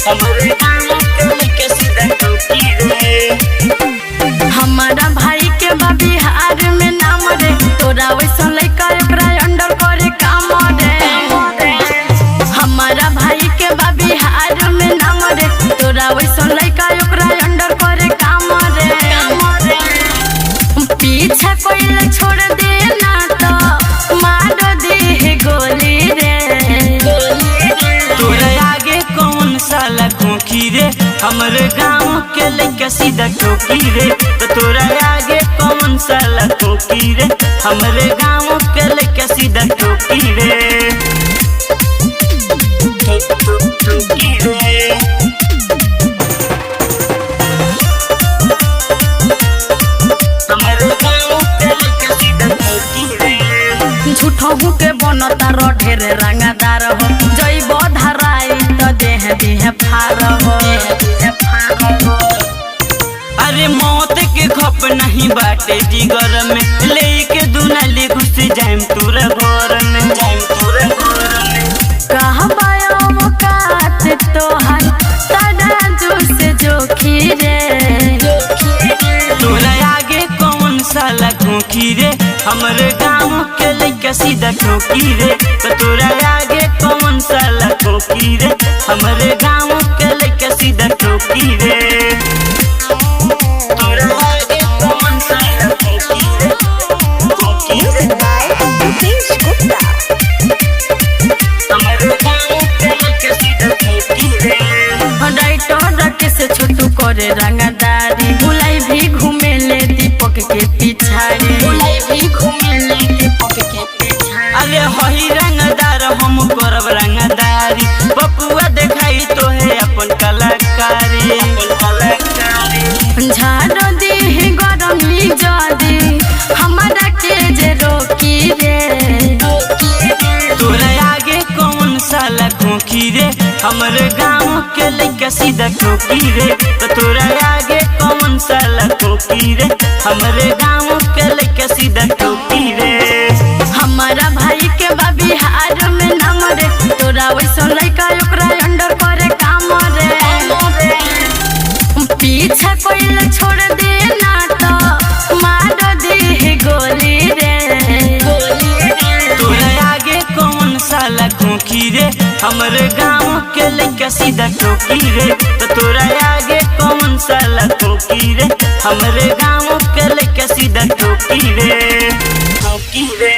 हमरे गाँव के लइका सीधा ठोकी रे। हमारा भाई के बा बिहार में नाम रे, तोरा वैसा लइका ओकरा अंडर करे काम रे। हमारा भाई के बा बिहार में नाम रे, तोरा वैसा लइका ओकरा अंडर करे काम रे। पीछा कोई छोड़ दे ना तो मार दे गोली रे। तोरा आगे कौन साला खोखी रे, हमरे गाँव के लइका सीधा ठोकी रे। तो तोरा आगे कौन साला खोखी रे, हमरे गाँव के लइका सीधा ठोकी रे। ठोकी रे। हमरे गाँव के लइका सीधा ठोकी रे। झूठहू के बनता रो ढेर रंगदार हो, जइब धराई तो देह देह फार हो। अरे मौत के खप नहीं बाटे जिगर में, लेके दुनाली घुस जाइम तोरा घर में। कहबा औकात तोहर तराजू से जोखी रे। तोरा आगे कौन साला खोखी रे, हमरे गाँव के लइका सीधा ठोकी रे। तो तोरा आगे कौन साला खोखी रे, हमरे गाँव के लइका सीधा ठोकी रे। तोरा आगे कौन साला खोखी रे, खोखी रे। हमरे गाँव के लइका सीधा ठोकी रे। डाइटर से छोटू करे रंगदारी, भुलाई भी घूमे ले दीपक के पिछाड़ी। अरे हही रंगदार हम करब रंगदारी, बपुआ देखाई तो है अपन कलाकारी। झाड़ दी गरमी जदी हमारा के जे रोकी रे। तोरा आगे कौन साला खोखी रे, हमरे गाँव के लइका सीधा ठोकी रे। तो तोरा आगे कौन साला खोखी रे, हमरे गाँव के लइका सीधा ठोकी रे। हमारा भाई के बा बिहार में नाम रे, तोरा वैसा लइका ओकरा अंडर करे काम रे। पीछा कोई छोड़ दे ना तो मार दे गोली रे। तोरा आगे कौन साला खोखी रे, हमरे गाँव के लइका सीधा ठोकी रे। तो तोरा आगे कौन साला खोखी रे, हमरे गाँव के लइका सीधा ठोकी रे। ठोकी रे।